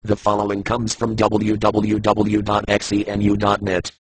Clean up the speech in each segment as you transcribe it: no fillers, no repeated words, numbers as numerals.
The following comes from www.xenu.net.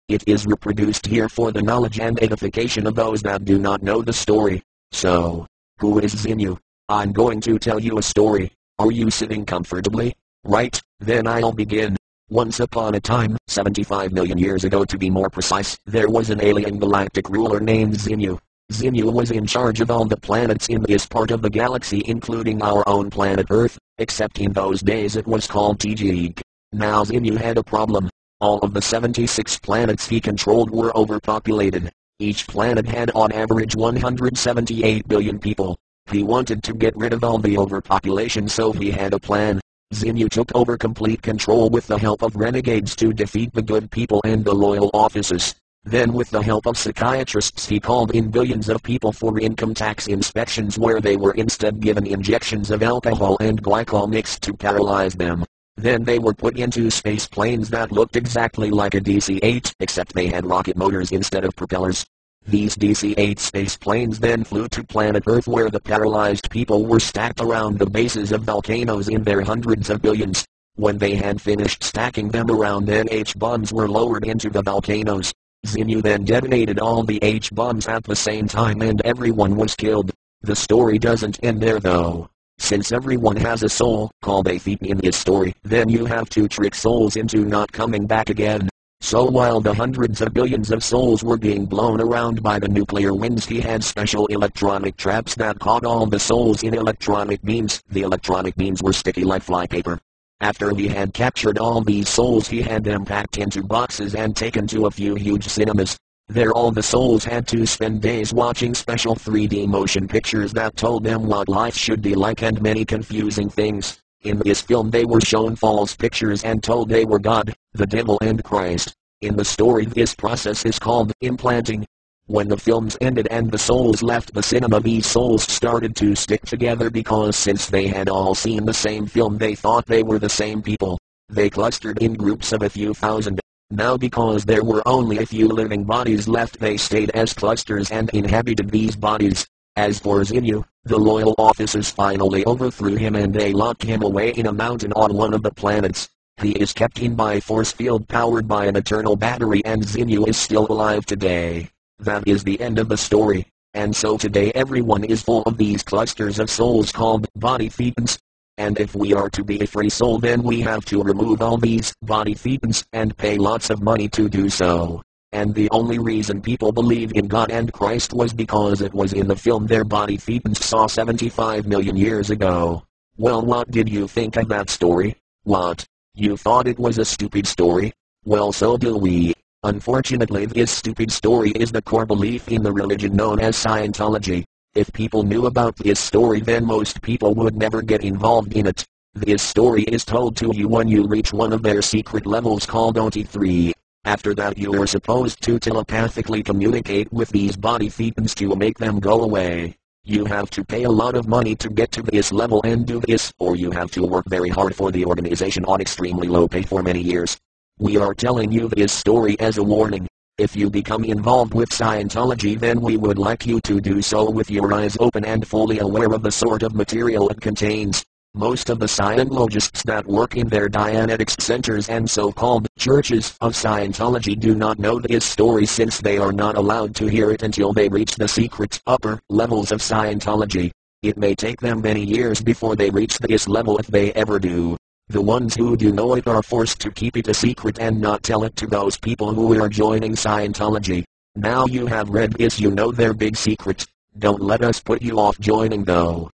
It is reproduced here for the knowledge and edification of those that do not know the story. So, who is Xenu? I'm going to tell you a story. Are you sitting comfortably? Right, then I'll begin. Once upon a time, 75 million years ago to be more precise, there was an alien galactic ruler named Xenu. Xenu was in charge of all the planets in this part of the galaxy including our own planet Earth, except in those days it was called Tijik. Now Xenu had a problem. All of the 76 planets he controlled were overpopulated. Each planet had on average 178 billion people. He wanted to get rid of all the overpopulation, so he had a plan. Xenu took over complete control with the help of renegades to defeat the good people and the loyal officers. Then with the help of psychiatrists he called in billions of people for income tax inspections where they were instead given injections of alcohol and glycol mixed to paralyze them. Then they were put into space planes that looked exactly like a DC-8 except they had rocket motors instead of propellers. These DC-8 space planes then flew to planet Earth where the paralyzed people were stacked around the bases of volcanoes in their hundreds of billions. When they had finished stacking them around, then H-bombs were lowered into the volcanoes. Xenu then detonated all the H-bombs at the same time and everyone was killed. The story doesn't end there though. Since everyone has a soul, called a thief in this story, then you have to trick souls into not coming back again. So while the hundreds of billions of souls were being blown around by the nuclear winds, he had special electronic traps that caught all the souls in electronic beams. The electronic beams were sticky like flypaper. After he had captured all these souls, he had them packed into boxes and taken to a few huge cinemas. There all the souls had to spend days watching special 3D motion pictures that told them what life should be like and many confusing things. In this film they were shown false pictures and told they were God, the devil and Christ. In the story this process is called implanting. When the films ended and the souls left the cinema, these souls started to stick together because since they had all seen the same film they thought they were the same people. They clustered in groups of a few thousand. Now because there were only a few living bodies left they stayed as clusters and inhabited these bodies. As for Xenu, the loyal officers finally overthrew him and they locked him away in a mountain on one of the planets. He is kept in by force field powered by an eternal battery and Xenu is still alive today. That is the end of the story. And so today everyone is full of these clusters of souls called body thetans. And if we are to be a free soul then we have to remove all these body thetans and pay lots of money to do so. And the only reason people believe in God and Christ was because it was in the film their body thetans saw 75 million years ago. Well, what did you think of that story? What? You thought it was a stupid story? Well, so do we. Unfortunately, this stupid story is the core belief in the religion known as Scientology. If people knew about this story then most people would never get involved in it. This story is told to you when you reach one of their secret levels called OT3. After that you are supposed to telepathically communicate with these body thetans to make them go away. You have to pay a lot of money to get to this level and do this, or you have to work very hard for the organization on extremely low pay for many years. We are telling you this story as a warning. If you become involved with Scientology then we would like you to do so with your eyes open and fully aware of the sort of material it contains. Most of the Scientologists that work in their Dianetics centers and so-called churches of Scientology do not know this story since they are not allowed to hear it until they reach the secret upper levels of Scientology. It may take them many years before they reach this level if they ever do. The ones who do know it are forced to keep it a secret and not tell it to those people who are joining Scientology. Now you have read this, you know their big secret. Don't let us put you off joining though.